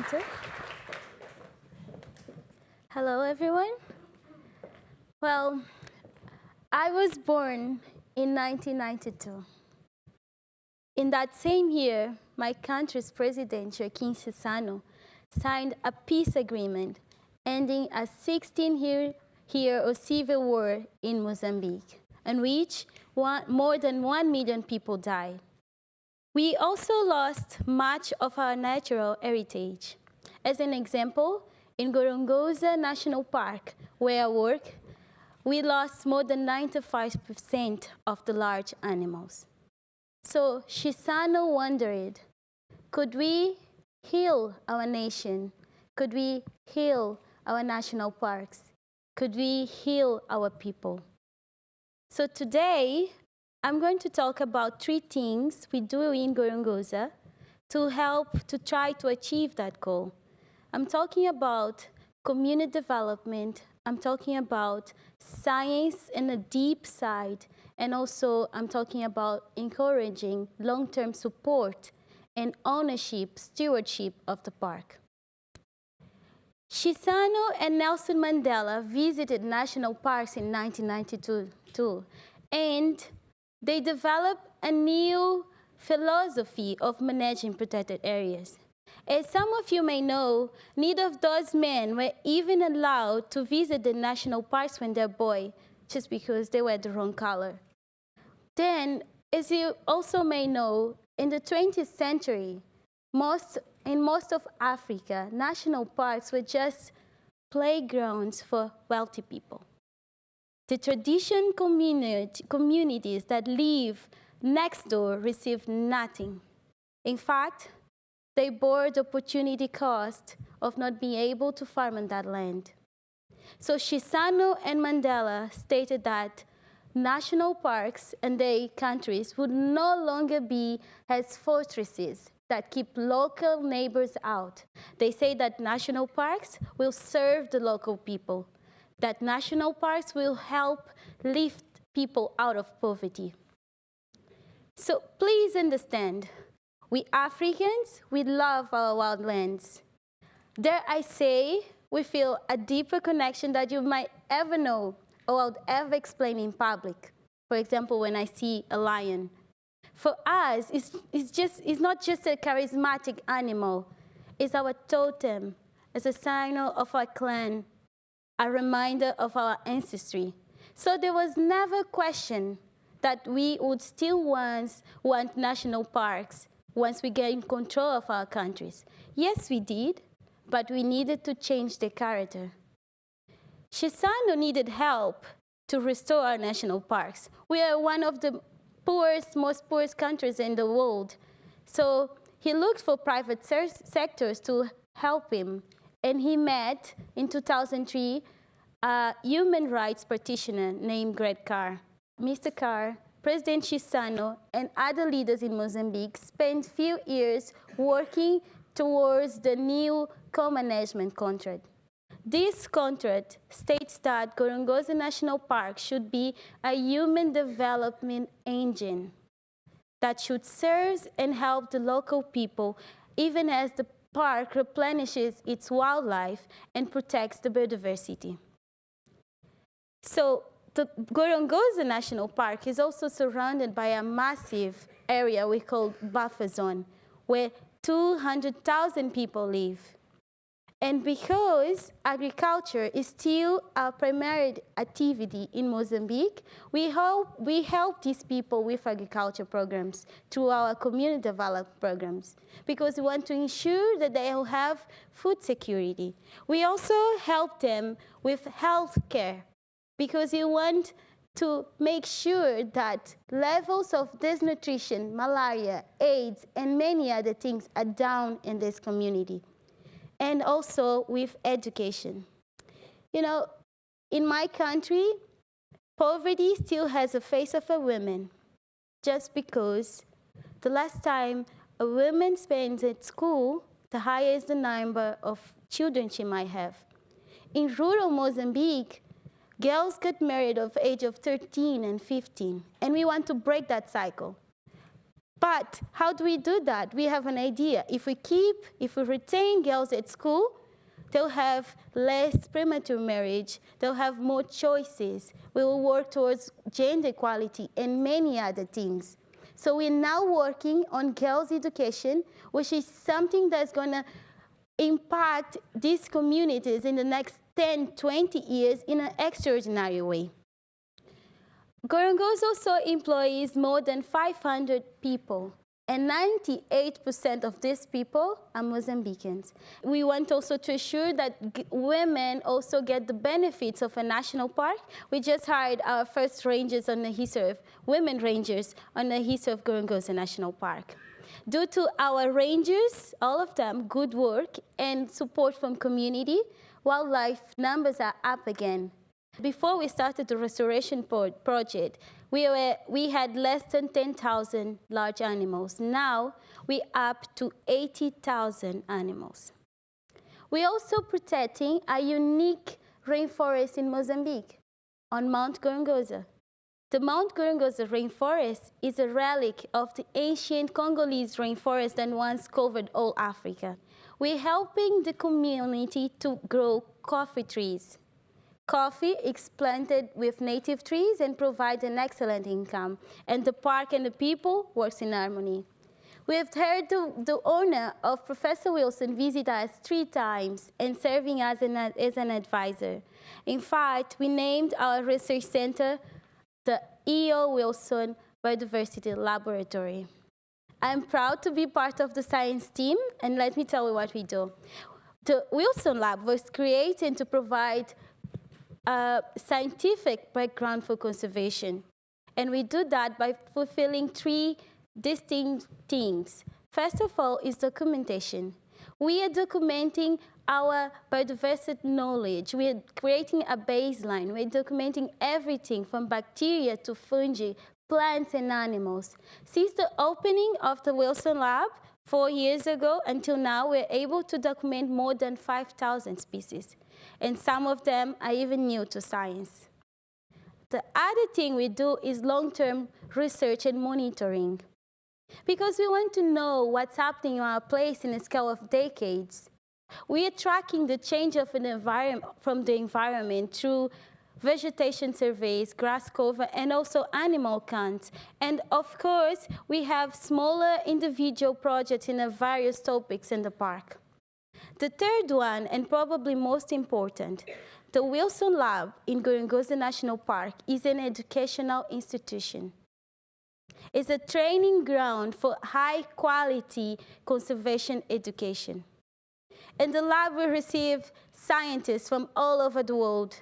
presenter. Hello, everyone. Well, I was born in 1992. In that same year, my country's president, Joaquim Chissano, signed a peace agreement ending a 16-year of civil war in Mozambique, in which more than 1 million people died. We also lost much of our natural heritage. As an example, in Gorongosa National Park, where I work, we lost more than 95% of the large animals. So Chissano wondered, could we heal our nation? Could we heal our national parks? Could we heal our people? So today, I'm going to talk about 3 things we do in Gorongosa to help to try to achieve that goal. I'm talking about community development, I'm talking about science in a deep side, and also I'm talking about encouraging long-term support and ownership, stewardship of the park. Chissano and Nelson Mandela visited national parks in 1992 too, and they developed a new philosophy of managing protected areas. As some of you may know, neither of those men were even allowed to visit the national parks when they were boys, just because they were the wrong color. Then, as you also may know, in the 20th century, in most of Africa, national parks were just playgrounds for wealthy people. The traditional communities that live next door receive nothing. In fact, they bore the opportunity cost of not being able to farm on that land. So Chissano and Mandela stated that national parks and their countries would no longer be as fortresses that keep local neighbors out. They say that national parks will serve the local people, that national parks will help lift people out of poverty. So please understand, we Africans, we love our wildlands. Dare I say, we feel a deeper connection that you might ever know or would ever explain in public. For example, when I see a lion. For us, it's not just a charismatic animal, it's our totem, it's a sign of our clan, a reminder of our ancestry. So there was never question that we would still want national parks once we gain control of our countries. Yes, we did, but we needed to change the character. Chissano needed help to restore our national parks. We are one of the most poorest countries in the world. So he looked for private sectors to help him. And he met, in 2003, a human rights practitioner named Greg Carr. Mr. Carr, President Chissano, and other leaders in Mozambique spent few years working towards the new co-management contract. This contract states that Gorongosa National Park should be a human development engine that should serve and help the local people, even as the park replenishes its wildlife and protects the biodiversity. So the Gorongosa National Park is also surrounded by a massive area we call buffer zone, where 200,000 people live. And because agriculture is still our primary activity in Mozambique, we help these people with agriculture programs through our community development programs, because we want to ensure that they will have food security. We also help them with health care, because we want to make sure that levels of desnutrition, malaria, AIDS, and many other things are down in this community. And also with education. You know, in my country, poverty still has a face of a woman, just because the last time a woman spends at school, the higher is the number of children she might have. In rural Mozambique, girls get married at the age of 13 and 15, and we want to break that cycle. But how do we do that? We have an idea. If we retain girls at school, they'll have less premature marriage, they'll have more choices, we will work towards gender equality and many other things. So we're now working on girls' education, which is something that's going to impact these communities in the next 10, 20 years in an extraordinary way. Gorongosa also employs more than 500 people, and 98% of these people are Mozambicans. We want also to ensure that women also get the benefits of a national park. We just hired our first rangers on the history of women rangers on the history of Gorongosa National Park. Due to our rangers, all of them, good work and support from community, wildlife numbers are up again. Before we started the restoration project, we had less than 10,000 large animals. Now we're up to 80,000 animals. We're also protecting a unique rainforest in Mozambique on Mount Gorongosa. The Mount Gorongosa rainforest is a relic of the ancient Congolese rainforest that once covered all Africa. We're helping the community to grow coffee trees. Coffee is planted with native trees and provides an excellent income, and the park and the people works in harmony. We have heard the owner of Professor Wilson visit us 3 times and serving us as an advisor. In fact, we named our research center the E.O. Wilson Biodiversity Laboratory. I'm proud to be part of the science team, and let me tell you what we do. The Wilson Lab was created to provide a scientific background for conservation. And we do that by fulfilling 3 distinct things. First of all is documentation. We are documenting our biodiversity knowledge. We are creating a baseline. We're documenting everything from bacteria to fungi, plants and animals. Since the opening of the Wilson Lab 4 years ago until now, we're able to document more than 5,000 species. And some of them are even new to science. The other thing we do is long-term research and monitoring. Because we want to know what's happening in our place in a scale of decades. We are tracking the change of an environment from the environment through vegetation surveys, grass cover, and also animal counts. And of course, we have smaller individual projects in various topics in the park. The third one, and probably most important, the Wilson Lab in Gorongosa National Park is an educational institution. It's a training ground for high-quality conservation education. In the lab, we receive scientists from all over the world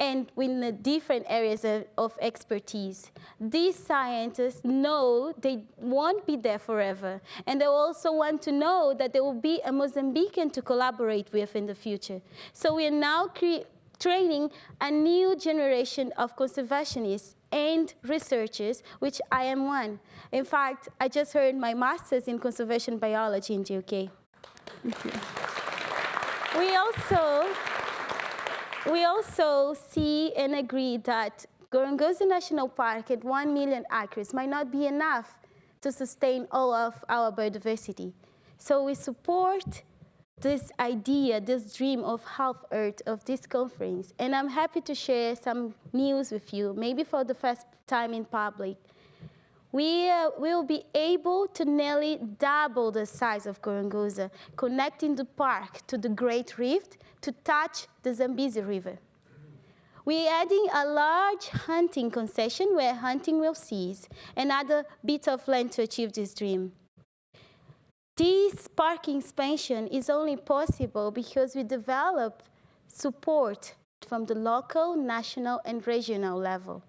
and in the different areas of expertise. These scientists know they won't be there forever, and they also want to know that there will be a Mozambican to collaborate with in the future. So we are now training a new generation of conservationists and researchers, which I am one. In fact, I just earned my master's in conservation biology in the UK. We also see and agree that Gorongosa National Park at 1 million acres might not be enough to sustain all of our biodiversity. So we support this idea, this dream of half Earth of this conference. And I'm happy to share some news with you, maybe for the first time in public. We will be able to nearly double the size of Gorongosa, connecting the park to the Great Rift to touch the Zambezi River. We're adding a large hunting concession where hunting will cease, another bit of land to achieve this dream. This park expansion is only possible because we develop support from the local, national, and regional level.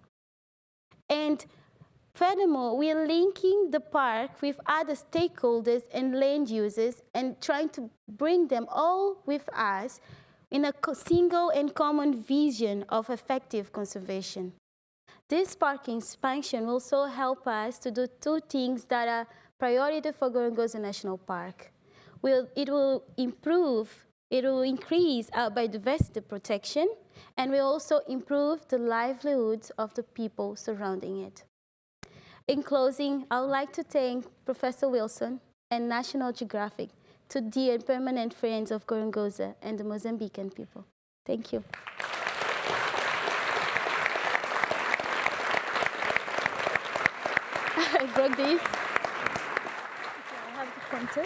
And furthermore, we are linking the park with other stakeholders and land users and trying to bring them all with us in a single and common vision of effective conservation. This park expansion will also help us to do 2 things that are priority for Gorongosa National Park. It will increase our biodiversity protection, and will also improve the livelihoods of the people surrounding it. In closing, I would like to thank Professor Wilson and National Geographic, to dear and permanent friends of Gorongosa and the Mozambican people. Thank you. I broke this. Okay, I have the pointer.